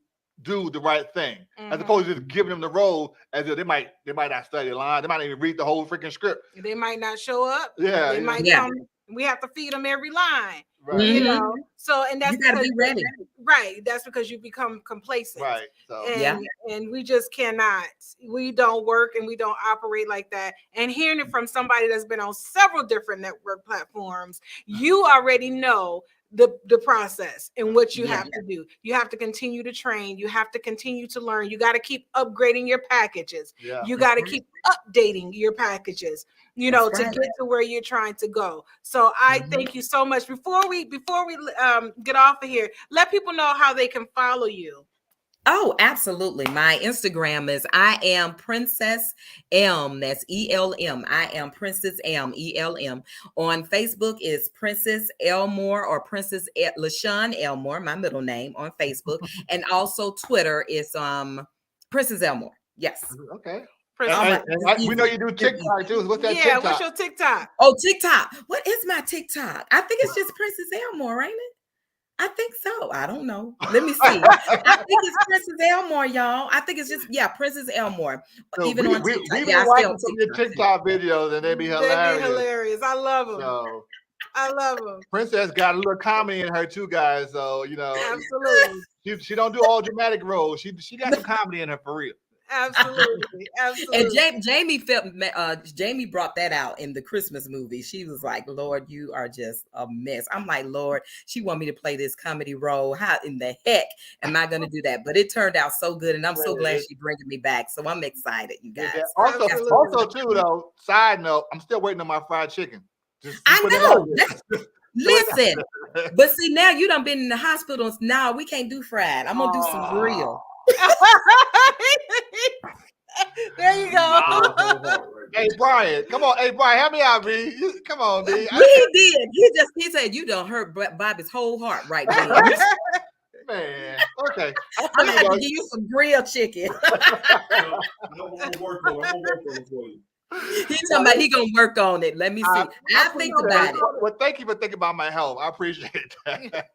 do the right thing, as opposed to just giving them the role as if they might not study the line, they might not even read the whole freaking script. They might not show up. Yeah, they might come. We have to feed them every line. Right. So and that's you gotta be ready. Right. That's because you become complacent. Right. So and we just cannot. We don't work and we don't operate like that. And hearing it from somebody that's been on several different network platforms, you already know the process and what you Yeah. have to do. You have to continue to train. You have to continue to learn. You got to keep upgrading your packages. Yeah. You got to keep updating your packages, you know, That's to right. get to where you're trying to go. So I thank you so much. Before we get off of here, let people know how they can follow you. Oh, absolutely. My Instagram is I am Princess Elm. That's ELM. I am Princess Elm, ELM. On Facebook is Princess Elmore or Princess LaShawn Elmore, my middle name on Facebook. And also Twitter is Princess Elmore. Yes. Okay. Princess. We know you do TikTok too. What's that Yeah, TikTok? what's your TikTok? Oh, TikTok. What is my TikTok? I think it's just Princess Elmore, ain't it? I think so. I don't know. Let me see. I think it's Princess Elmore, y'all. I think it's just Princess Elmore. So Even on TikTok. We've Yeah, been I stay on watching some of your TikTok videos, and they be hilarious. They be hilarious. I love them. So I love them. Princess got a little comedy in her too, guys. So you know, Absolutely. She don't do all dramatic roles. She got some comedy in her for real. Absolutely. Absolutely. And Jamie brought that out in the Christmas movie. She was like, Lord, you are just a mess. I'm like, Lord, she want me to play this comedy role. How in the heck am I going to do that? But it turned out so good, and I'm so glad she's bringing me back. So I'm excited, you guys. Yeah. Also too though, side note, I'm still waiting on my fried chicken. I know. Listen, but see, now you done been in the hospital. Now we can't do fried. I'm going to do some grill. There you go. Hey Brian, come on. Hey Brian, help me out, B. Come on, B. He did. He said you done hurt Bobby's whole heart right there. Man, okay. I'm gonna have to give you some grilled chicken. He's talking about he gonna work on it. Let me see. I think about it. Well, thank you for thinking about my health. I appreciate that.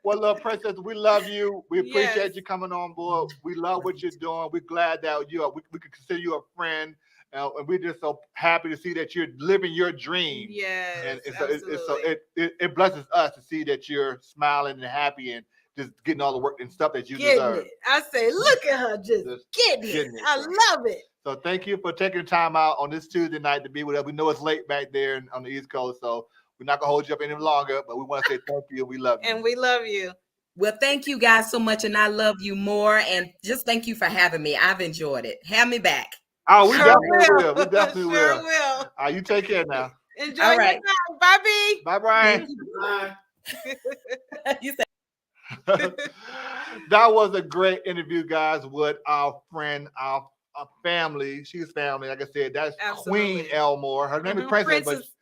Well, look, Princess, we love you. We appreciate you coming on board. We love what you're doing. We're glad that we could consider you a friend. And we're just so happy to see that you're living your dream. Yes, and it blesses us to see that you're smiling and happy and just getting all the work and stuff that you deserve. I say, look at her just getting it. I love it. So thank you for taking time out on this Tuesday night to be with us. We know it's late back there on the East Coast, so we're not gonna hold you up any longer, but we want to say thank you. We love you. And we love you. Well, thank you guys so much, and I love you more. And just thank you for having me. I've enjoyed it. Have me back. Oh, we definitely will. We definitely will. Will. All right, you take care now. Enjoy your time. Bye, B. Bye, Brian. Bye. You said that was a great interview, guys, with our friend, our family. She's family, like I said. That's Queen Elmore. Her name is Princess,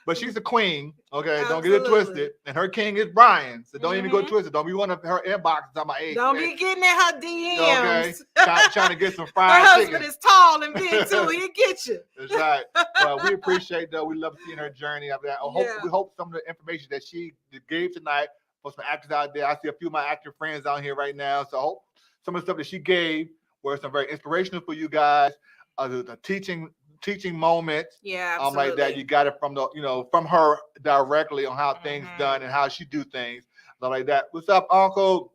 but she's a queen. Okay, don't get it twisted. And her king is Brian, so don't even go twisted. Don't be one of her inboxes on my age. Don't be getting in her DMs. Okay, trying to get some fried her chicken. husband is tall and big too. He'll get you. That's right. But we appreciate though. We love seeing her journey. We hope some of the information that she gave tonight for some actors out there. I see a few of my actor friends out here right now. So I hope some of the stuff that she gave were some very inspirational for you guys. The teaching moments. Yeah, absolutely. Like that. You got it from from her directly on how things done and how she do things. Stuff like that. What's up, Uncle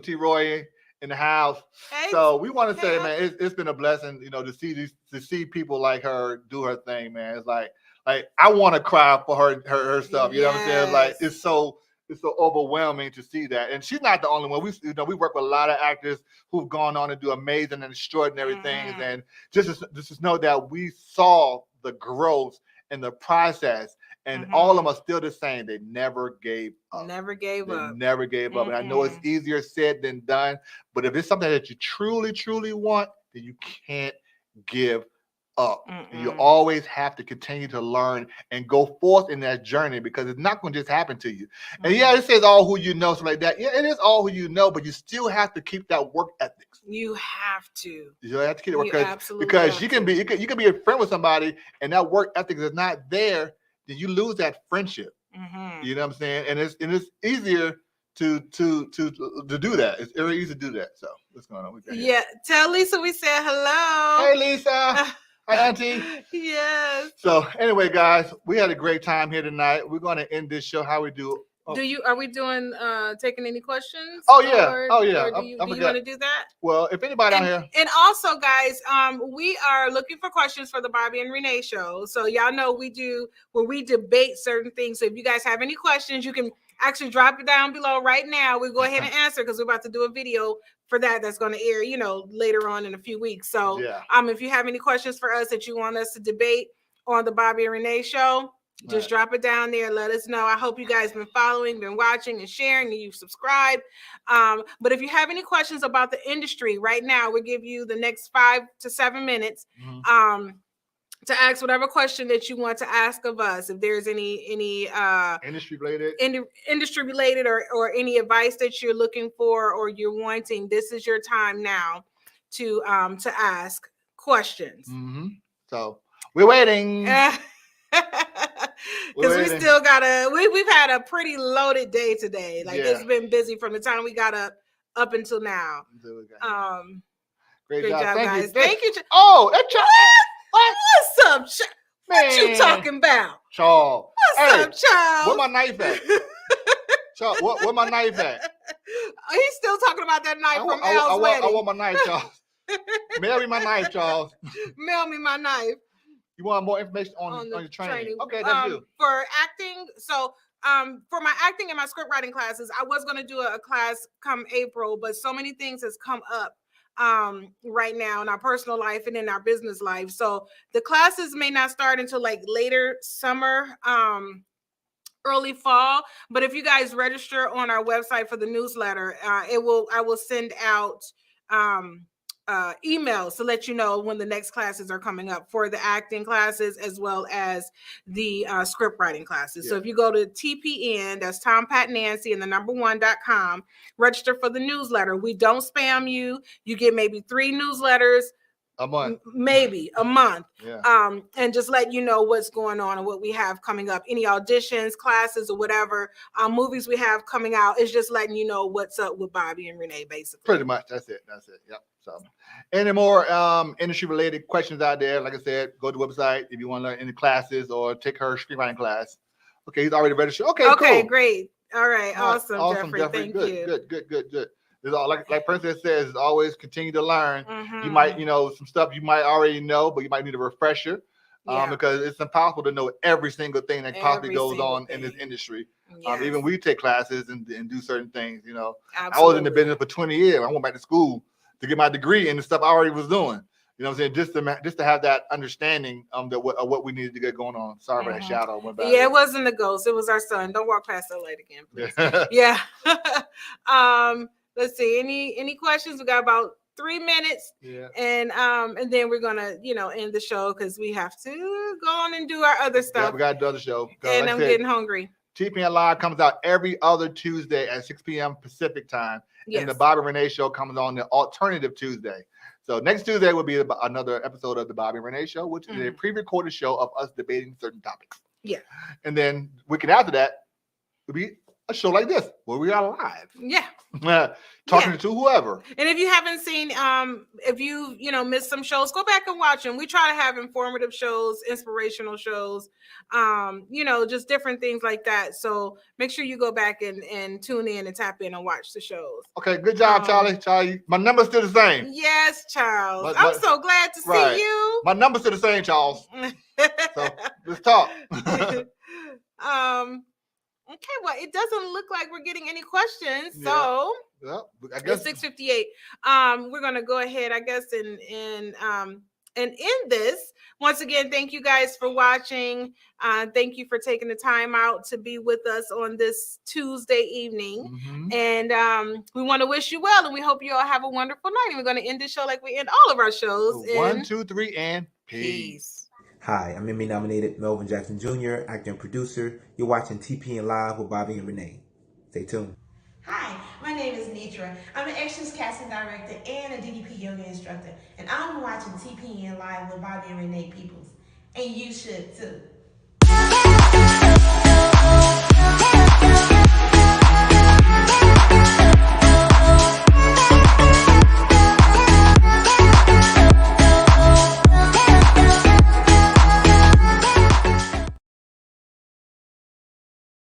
T. Roy in the house? Hey, so we want to say, man, it's been a blessing, to see people like her do her thing, man. It's like I want to cry for her stuff. You know what I'm saying? Like it's so overwhelming to see that. And she's not the only one. We work with a lot of actors who've gone on to do amazing and extraordinary things. And just know that we saw the growth and the process. And all of them are still the same. They never gave up. Never gave up. Never gave up. And I know it's easier said than done. But if it's something that you truly, truly want, then you can't give up. And you always have to continue to learn and go forth in that journey, because it's not going to just happen to you. And it says all who you know, so like that. Yeah, it is all who you know, but you still have to keep that work ethics. You have to. You have to keep it because you can be a friend with somebody and that work ethics is not there, then you lose that friendship. You know what I'm saying? And it's easier to do that. It's very easy to do that. So what's going on? Tell Lisa we said hello. Hey Lisa. Hi, Auntie. Yes. So anyway, guys, we had a great time here tonight. We're going to end this show how we do. Are we doing taking any questions? Oh yeah. Or do you want to do that? Well, if anybody out here. And also, guys, we are looking for questions for the Bobby and Renee show. So y'all know we do where we debate certain things. So if you guys have any questions, you can actually drop it down below right now. We'll go ahead and answer because we're about to do a video for that's going to air, later on in a few weeks. So if you have any questions for us that you want us to debate on the Bobby and Renee show, just drop it down there. Let us know. I hope you guys been following, been watching and sharing, and you've subscribed. But if you have any questions about the industry right now, we'll give you the next 5 to 7 minutes to ask whatever question that you want to ask of us. If there's any industry related or any advice that you're looking for or you're wanting, this is your time now to ask questions. So we're waiting. Because we still we've had a pretty loaded day today. It's been busy from the time we got up until now. Great job, guys. Thank you. Oh, that child. What's up, child? What you talking about? Child. What's up, child? Where my knife at? Child, where my knife at? He's still talking about that knife from Al's wedding. I want my knife, Charles. Mail me my knife, Charles. Mail me my knife. You want more information on your training? Okay, that's you. For acting, so for my acting and my script writing classes, I was going to do a class come April, but so many things has come up right now in our personal life and in our business life. So the classes may not start until later summer, early fall. But if you guys register on our website for the newsletter, I will send out emails to let you know when the next classes are coming up for the acting classes as well as the script writing classes. So if you go to TPN, that's Tom, Pat, Nancy, and the #1.com, register for the newsletter. We don't spam you. You get maybe 3 newsletters a month, maybe a month. And just let you know what's going on and what we have coming up, any auditions, classes, or whatever movies we have coming out. It's just letting you know what's up with Bobby and Renee, basically. Pretty much. That's it. Yep. So any more industry related questions out there, like I said, go to the website if you want to learn any classes or take her screenwriting class. Okay, he's already registered. Okay, cool. Great. All right, awesome, Jeffrey. Thank you. Good. There's all like Princess says, is always continue to learn. You might, some stuff you might already know, but you might need a refresher because it's impossible to know every single thing that possibly goes on in this industry. Even we take classes and do certain things. I was in the business for 20 years. I went back to school to get my degree in the stuff I already was doing. You know what I'm saying? Just to have that understanding of what we needed to get going on. Sorry for that shout out. It wasn't the ghost. It was our son. Don't walk past that light again, please. Yeah. Let's see. Any questions? We got about 3 minutes. Yeah. And then we're gonna, end the show because we have to go on and do our other stuff. Yeah, we gotta do other show. And I'm getting hungry. TPN Live comes out every other Tuesday at 6 p.m. Pacific time. Yes. And the Bobby Renee show comes on the alternative Tuesday. So next Tuesday will be another episode of the Bobby Renee show, which is a pre-recorded show of us debating certain topics. Yeah. And then weekend after that will be a show like this where we are live. Yeah. Talking to whoever. And if you haven't seen, if you missed some shows, go back and watch them. We try to have informative shows, inspirational shows, just different things like that. So make sure you go back and tune in and tap in and watch the shows. Okay, good job, Charlie. My number's still the same. Yes, Charles. I'm so glad to see you. My number's still the same, Charles. So let's talk. Okay, well, it doesn't look like we're getting any questions, so I guess it's 6:58. We're gonna go ahead, I guess, and end this. Once again, thank you guys for watching. Thank you for taking the time out to be with us on this Tuesday evening. And we want to wish you well, and we hope you all have a wonderful night. And we're gonna end this show like we end all of our shows. 1, 2, 3, and peace. Hi, I'm Emmy-nominated Melvin Jackson Jr., actor and producer. You're watching TPN Live with Bobby and Renee. Stay tuned. Hi, my name is Nitra. I'm an extras casting director and a DDP yoga instructor. And I'm watching TPN Live with Bobby and Renee Peoples. And you should too.